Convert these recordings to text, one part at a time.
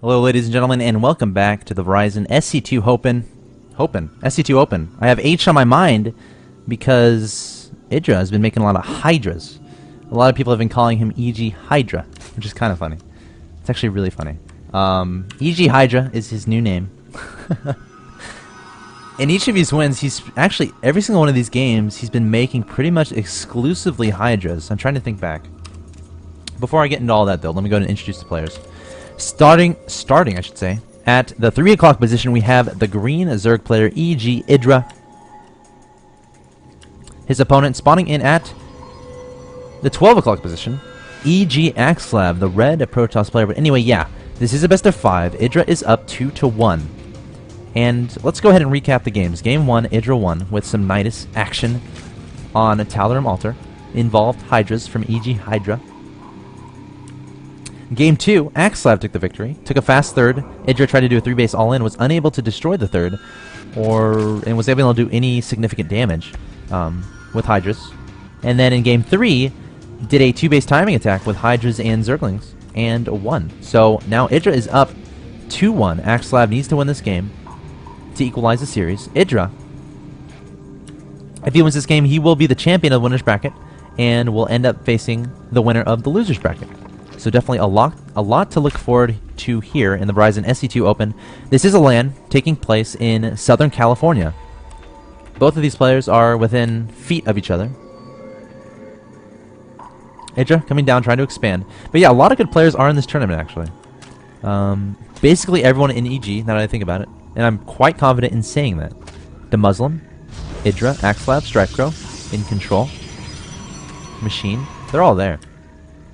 Hello, ladies and gentlemen, and welcome back to the Verizon SC2 SC2 Open. I have H on my mind because EGIdrA has been making a lot of Hydras. A lot of people have been calling him EGIdrA, which is kind of funny. It's actually really funny. EGIdrA is his new name. In each of these wins, he's actually, every single one of these games, he's been making pretty much exclusively Hydras. I'm trying to think back. Before I get into all that, though, let me go ahead and introduce the players. Starting, I should say, at the 3 o'clock position, we have the green Zerg player, EGIdrA. His opponent spawning in at the 12 o'clock position, EGAxslav, the red Protoss player. But anyway, yeah, this is a best of 5. EGIdrA is up 2-1. And let's go ahead and recap the games. Game 1, EGIdrA won with some Nydus action on a Talarum Altar. Involved Hydras from EGIdrA. Game 2, Axeltoss took the victory, took a fast third. EGIdrA tried to do a 3-base all-in, was unable to destroy the third, and was able to do any significant damage with Hydras. And then in Game 3, did a 2-base timing attack with Hydras and Zerglings, and won. So now EGIdrA is up 2-1. Axeltoss needs to win this game to equalize the series. EGIdrA, if he wins this game, he will be the champion of the winner's bracket, and will end up facing the winner of the loser's bracket. So definitely a lot to look forward to here in the Verizon SC2 Open. This is a LAN taking place in Southern California. Both of these players are within feet of each other. EGIdrA coming down, trying to expand. But yeah, a lot of good players are in this tournament, actually. Basically everyone in EG, now that I think about it. And I'm quite confident in saying that. The Muslim, EGIdrA, Axeltoss, StrikePro, In Control, Machine, they're all there.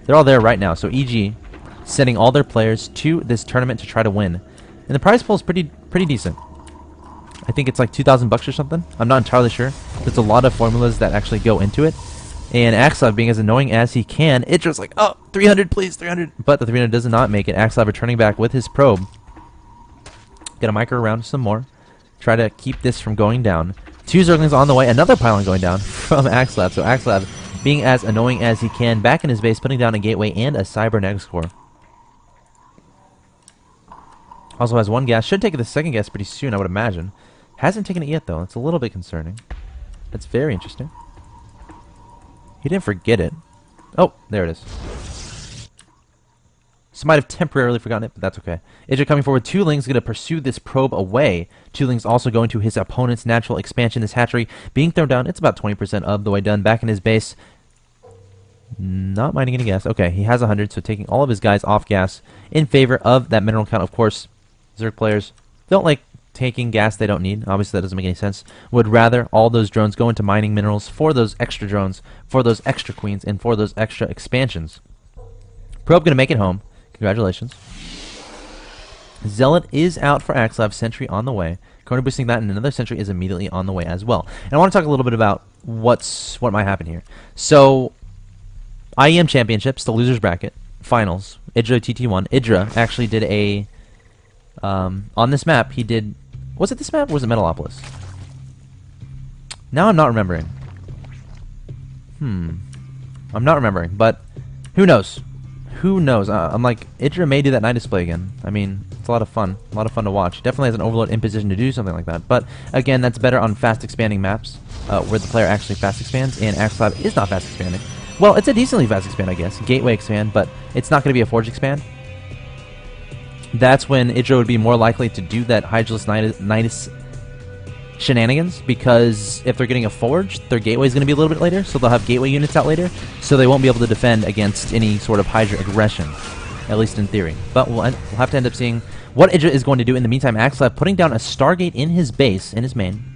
They're all there right now, so EG sending all their players to this tournament to try to win. And the prize pool is pretty decent. I think it's like 2,000 bucks or something. I'm not entirely sure. There's a lot of formulas that actually go into it. And Axeltoss, being as annoying as he can, EGIdRA's like, oh, 300 please, 300. But the 300 does not make it. Axeltoss returning back with his probe. Gonna micro around some more. Try to keep this from going down. 2 Zerglings on the way. Another pylon going down from Axeltoss. So Axeltoss, being as annoying as he can, back in his base, putting down a gateway and a cybernetics core. Also has 1 gas. Should take the second gas pretty soon, I would imagine. Hasn't taken it yet, though. It's a little bit concerning. That's very interesting. He didn't forget it. Oh, there it is. So might have temporarily forgotten it, but that's okay. EGIdrA coming forward. 2 Lings going to pursue this probe away. 2 Lings also going to his opponent's natural expansion. This hatchery being thrown down. It's about 20% of the way done. Back in his base. Not mining any gas. Okay, he has 100, so taking all of his guys off gas in favor of that mineral count. Of course, Zerg players don't like taking gas they don't need. Obviously, that doesn't make any sense. Would rather all those drones go into mining minerals for those extra drones, for those extra queens, and for those extra expansions. Probe going to make it home. Congratulations. Zealot is out for Axeltoss. Sentry on the way. Corner boosting that, and another Sentry is immediately on the way as well. And I want to talk a little bit about what might happen here. So, IEM Championships, the loser's bracket, finals, EGIdrA TT1. EGIdrA actually did a, on this map, he did, was it this map or was it Metalopolis? Now I'm not remembering. I'm not remembering, but who knows? Who knows? I'm like, EGIdrA may do that night display again. I mean, it's a lot of fun. A lot of fun to watch. Definitely has an overload in position to do something like that. But again, that's better on fast expanding maps, where the player actually fast expands, and Axeltoss is not fast expanding. Well, it's a decently fast expand, I guess. Gateway expand, but it's not going to be a forge expand. That's when EGIdrA would be more likely to do that Hydraless Nydus shenanigans, because if they're getting a forge, their gateway is going to be a little bit later, so they'll have gateway units out later, so they won't be able to defend against any sort of Hydra aggression, at least in theory. But we'll have to end up seeing what EGIdrA is going to do. In the meantime, Axeltoss putting down a Stargate in his base, in his main.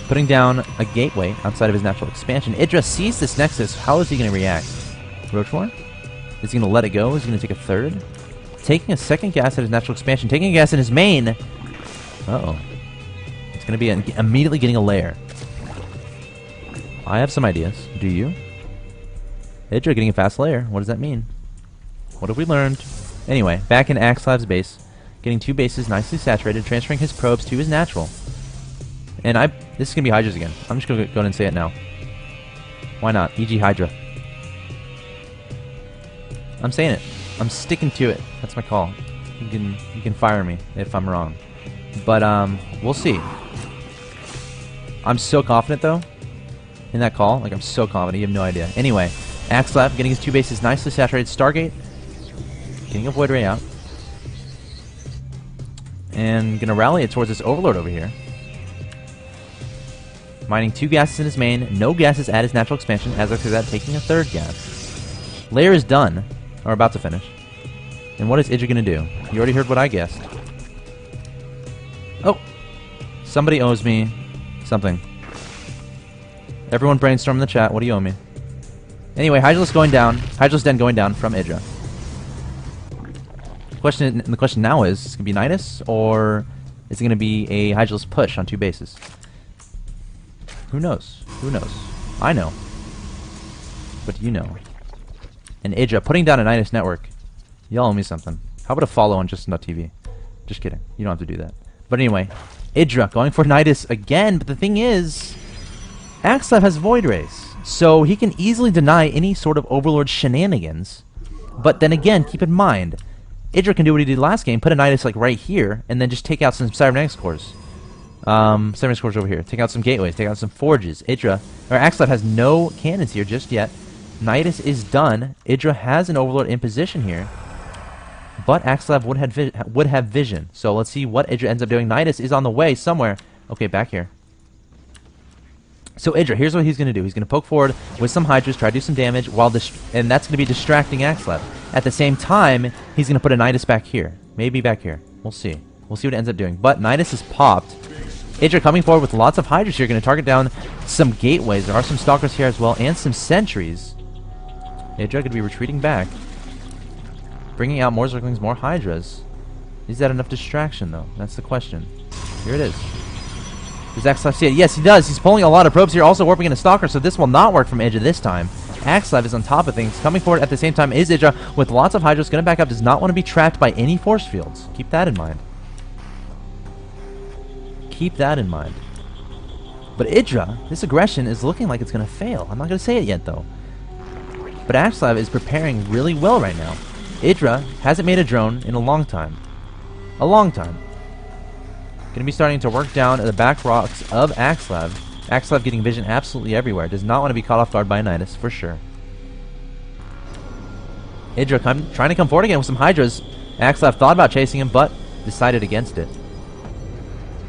Putting down a gateway outside of his natural expansion. EGIdrA sees this Nexus. How is he going to react? Roachmore? Is he going to let it go? Is he going to take a third? Taking a second gas at his natural expansion. Taking a gas in his main. Uh-oh. It's going to be immediately getting a lair. I have some ideas. Do you? EGIdrA getting a fast lair. What does that mean? What have we learned? Anyway, back in Axeltov's base. Getting 2 bases nicely saturated. Transferring his probes to his natural. And this is going to be Hydras again. I'm just going to go ahead and say it now. Why not? EGIdrA. I'm saying it. I'm sticking to it. That's my call. You can fire me if I'm wrong. But we'll see. I'm so confident though in that call. Like I'm so confident. You have no idea. Anyway, Axeltoss getting his 2 bases nicely saturated. Stargate getting a Void Ray out. And gonna rally it towards this Overlord over here. Mining 2 gases in his main, no gases at his natural expansion, as after that taking a 3rd gas. Lair is done, or about to finish. And what is EGIdrA gonna do? You already heard what I guessed. Oh! Somebody owes me something. Everyone brainstorm in the chat, what do you owe me? Anyway, Hydralisk going down, Hydralisk Den going down from EGIdrA. The question now is it gonna be Nydus, or is it gonna be a Hydralisk push on 2 bases? Who knows? Who knows? I know. But you know. And EGIdrA putting down a Nydus network. Y'all owe me something. How about a follow on Justin.tv? Just kidding. You don't have to do that. But anyway, EGIdrA going for Nydus again. But the thing is, Axeltoss has Void Rays. So he can easily deny any sort of Overlord shenanigans. But then again, keep in mind, EGIdrA can do what he did last game. Put a Nydus like right here. And then just take out some Cybernetics cores. Cybernetics cores over here. Take out some gateways. Take out some forges. Axeltoss has no cannons here just yet. Nydus is done. EGIdrA has an Overlord in position here. But Axeltoss would have vision. So let's see what EGIdrA ends up doing. Nydus is on the way somewhere. Okay, back here. So EGIdrA, here's what he's going to do. He's going to poke forward with some Hydras, try to do some damage, and that's going to be distracting Axeltoss. At the same time, he's going to put a Nydus back here. Maybe back here. We'll see. We'll see what it ends up doing. But Nydus is popped. EGIdrA coming forward with lots of Hydras here. Going to target down some gateways. There are some Stalkers here as well, and some Sentries. EGIdrA going to be retreating back. Bringing out more Zerglings, more Hydras. Is that enough distraction, though? That's the question. Here it is. Does Axeltoss see it? Yes, he does. He's pulling a lot of probes here, also warping in a Stalker, so this will not work from EGIdrA this time. Axeltoss is on top of things. Coming forward at the same time is EGIdrA with lots of Hydras. Going to back up. Does not want to be trapped by any force fields. Keep that in mind. Keep that in mind. But EGIdrA, this aggression is looking like it's going to fail. I'm not going to say it yet, though. But Axeltoss is preparing really well right now. EGIdrA hasn't made a drone in a long time. A long time. Going to be starting to work down the back rocks of Axeltoss. Axeltoss getting vision absolutely everywhere. Does not want to be caught off guard by a Nydus, for sure. EGIdrA trying to come forward again with some Hydras. Axeltoss thought about chasing him, but decided against it.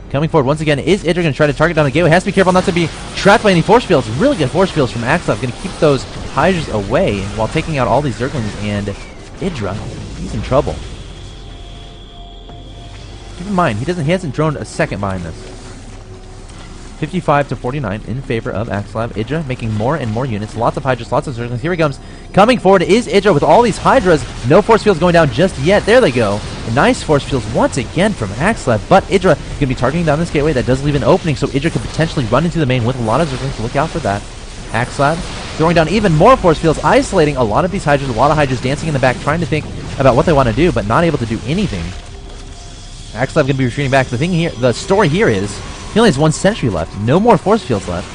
Coming forward once again is EGIdrA going to try to target down the gateway. Has to be careful not to be trapped by any force fields. Really good force fields from Axeltoss. Going to keep those Hydras away while taking out all these Zerglings, and EGIdrA, he's in trouble. Keep in mind, he hasn't droned a second behind this. 55 to 49 in favor of Axeltoss. EGIdrA making more and more units. Lots of Hydras, lots of Zerglings. Here he comes. Coming forward is EGIdrA with all these Hydras. No force fields going down just yet. There they go. Nice force fields once again from Axeltoss. But EGIdrA going to be targeting down this gateway. That does leave an opening, so EGIdrA could potentially run into the main with a lot of Zerglings. Look out for that. Axeltoss throwing down even more force fields, isolating a lot of these Hydras. A lot of Hydras dancing in the back, trying to think about what they want to do, but not able to do anything. Axeltoss going to be retreating back. The story here is he only has 1 sentry left. No more force fields left.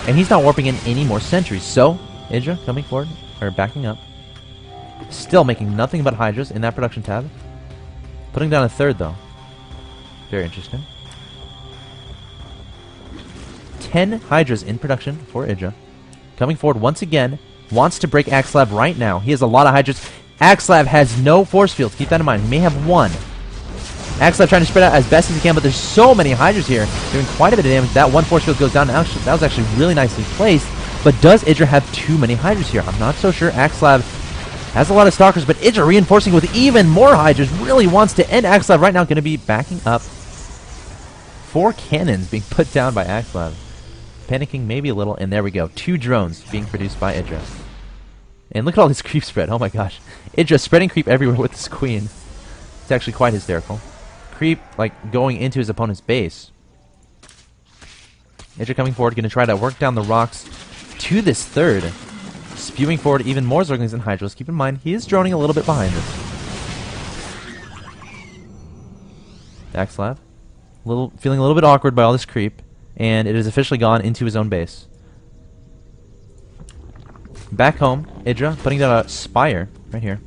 And he's not warping in any more sentries. So, EGIdrA coming forward, or backing up. Still making nothing but Hydras in that production tab. Putting down a 3rd, though. Very interesting. 10 Hydras in production for EGIdrA. Coming forward once again. Wants to break Axeltoss right now. He has a lot of Hydras. Axeltoss has no force fields. Keep that in mind. He may have 1. Axeltoss trying to spread out as best as he can, but there's so many Hydras here, doing quite a bit of damage. That 1 force field goes down. Actually, that was actually really nicely placed. But does EGIdrA have too many Hydras here? I'm not so sure. Axeltoss has a lot of Stalkers, but EGIdrA reinforcing with even more Hydras. Really wants to end Axeltoss right now. Going to be backing up. 4 cannons being put down by Axeltoss. Panicking maybe a little, and there we go. 2 drones being produced by EGIdrA. And look at all this creep spread. Oh my gosh. EGIdrA spreading creep everywhere with this queen. It's actually quite hysterical. Creep, like, going into his opponent's base. EGIdrA coming forward, going to try to work down the rocks to this 3rd. Spewing forward even more Zerglings and Hydras. Keep in mind, he is droning a little bit behind this. Axeltoss. Feeling a little bit awkward by all this creep. And it has officially gone into his own base. Back home, EGIdrA putting down a Spire right here.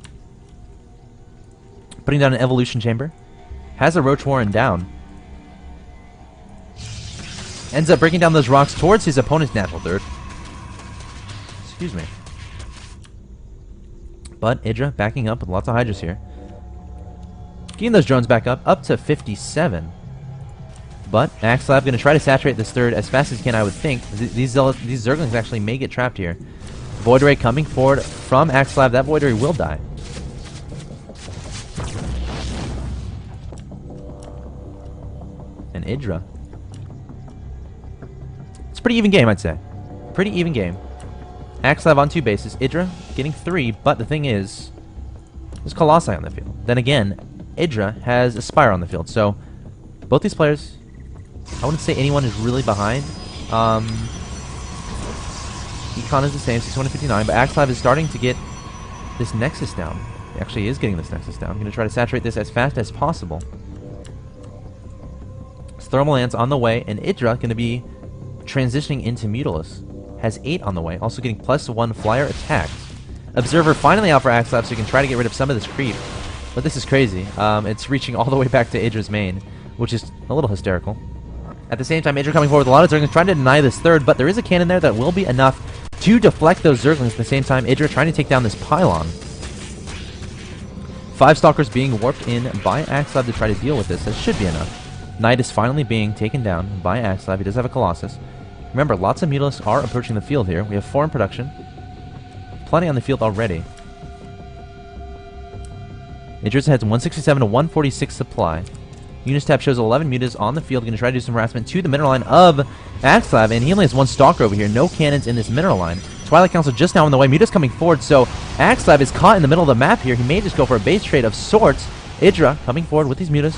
Putting down an evolution chamber. Has a Roach Warren down. Ends up breaking down those rocks towards his opponent's natural third. Excuse me. But EGIdrA backing up with lots of Hydras here. Getting those drones back up to 57. But Axeltoss going to try to saturate this third as fast as he can, I would think. These Zerglings actually may get trapped here. Void Ray coming forward from Axeltoss. That Void Ray will die. And EGIdrA. It's a pretty even game, I'd say. Pretty even game. Axeltoss on 2 bases. EGIdrA getting 3, but the thing is, there's Colossi on the field. Then again, EGIdrA has a Spire on the field. So, both these players, I wouldn't say anyone is really behind. Econ is the same, 659, but Axeltoss is starting to get this Nexus down. He actually is getting this Nexus down. I'm going to try to saturate this as fast as possible. Thermal Lance on the way, and EGIdrA going to be transitioning into Mutalisk. Has 8 on the way, also getting +1 flyer attacks. Observer finally out for Axeltoss, so you can try to get rid of some of this creep. But this is crazy. It's reaching all the way back to EGIdRA's main, which is a little hysterical. At the same time, EGIdRA coming forward with a lot of Zerglings, trying to deny this third, but there is a cannon there that will be enough to deflect those Zerglings. At the same time, EGIdRA trying to take down this pylon. 5 Stalkers being warped in by Axeltoss to try to deal with this. That should be enough. Nydus finally being taken down by Axeltoss. He does have a Colossus. Remember, lots of Mutalisks are approaching the field here. We have 4 in production. Plenty on the field already. EGIdRA has 167 to 146 supply. Units tab shows 11 Mutas on the field. Going to try to do some harassment to the mineral line of Axeltoss, and he only has 1 Stalker over here. No cannons in this mineral line. Twilight Council just now on the way. Mutas coming forward, so Axeltoss is caught in the middle of the map here. He may just go for a base trade of sorts. EGIdRA coming forward with these Mutas.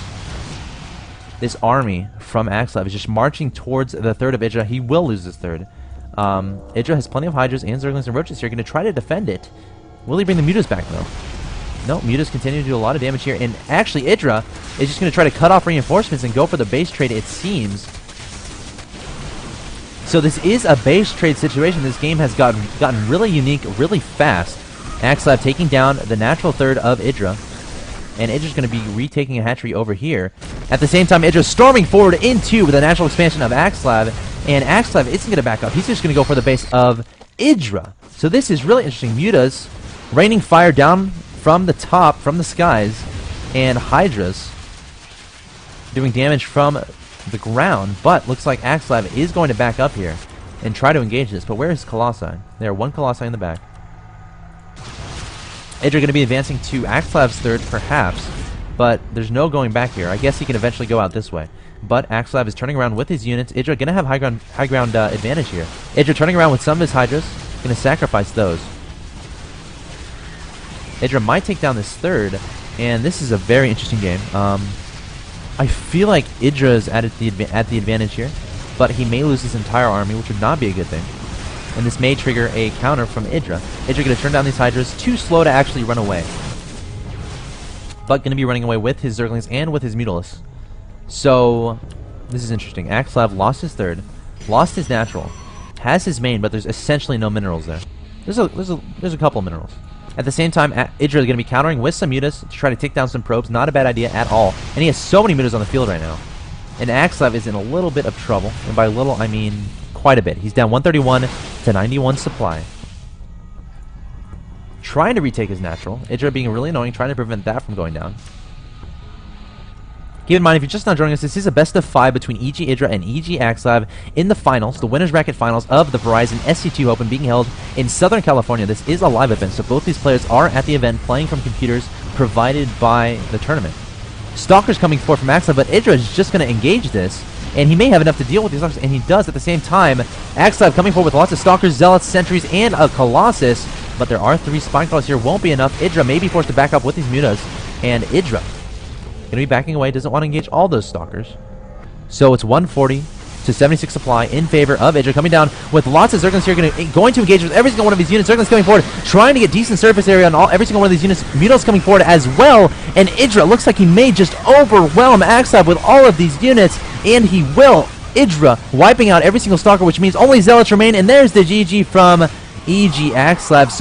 This army from Axeltoss is just marching towards the third of EGIdRA. He will lose this third. EGIdRA has plenty of Hydras and Zerglings and Roaches here. Going to try to defend it. Will he bring the Mutas back, though? No, Mutas continue to do a lot of damage here. And actually, EGIdRA is just going to try to cut off reinforcements and go for the base trade, it seems. So this is a base trade situation. This game has gotten really unique, really fast. Axeltoss taking down the natural third of EGIdRA. And EGIdRA's going to be retaking a hatchery over here. At the same time, EGIdRA storming forward into the natural expansion of Axeltoss. And Axeltoss isn't going to back up. He's just going to go for the base of EGIdRA. So this is really interesting. Mutas raining fire down from the top, from the skies. And Hydras doing damage from the ground. But looks like Axeltoss is going to back up here and try to engage this. But where is Colossi? There are 1 Colossi in the back. EGIdRA going to be advancing to Axeltoss's third, perhaps, but there's no going back here. I guess he can eventually go out this way. But Axeltoss is turning around with his units. EGIdRA going to have high ground advantage here. EGIdRA turning around with some of his Hydras, going to sacrifice those. EGIdRA might take down this third, and this is a very interesting game. I feel like EGIdRA is at the advantage here, but he may lose his entire army, which would not be a good thing. And this may trigger a counter from EGIdRA. EGIdRA going to turn down these Hydras, too slow to actually run away. But going to be running away with his Zerglings and with his Mutalisks. So, this is interesting. Axeltoss lost his third, lost his natural, has his main, but there's essentially no minerals there. There's a couple of minerals. At the same time, EGIdRA is going to be countering with some Mutas to try to take down some probes. Not a bad idea at all. And he has so many Mutas on the field right now. And Axeltoss is in a little bit of trouble. And by little, I mean quite a bit. He's down 131 to 91 supply. Trying to retake his natural. EGIdRA being really annoying, trying to prevent that from going down. Keep in mind, if you're just now joining us, this is a best of 5 between EGIdrA and EGAxslav in the finals, the winners bracket finals of the Verizon SC2 Open being held in Southern California. This is a live event, so both these players are at the event playing from computers provided by the tournament. Stalker's coming forward from Axeltoss, but EGIdRA is just going to engage this, and he may have enough to deal with these Stalkers, and he does at the same time. Axeltoss coming forward with lots of Stalkers, Zealots, Sentries, and a Colossus, but there are 3 Spinecrawlers here. Won't be enough. EGIdRA may be forced to back up with these Mutas, and EGIdRA going to be backing away, doesn't want to engage all those Stalkers. So it's 140 to 76 supply in favor of EGIdRA, coming down with lots of Zerglings here, going to engage with every single one of these units. Zerglings coming forward, trying to get decent surface area on every single one of these units. Mutals coming forward as well, and EGIdRA looks like he may just overwhelm Axeltoss with all of these units, and he will. EGIdRA wiping out every single Stalker, which means only Zealots remain, and there's the GG from EGAxslav.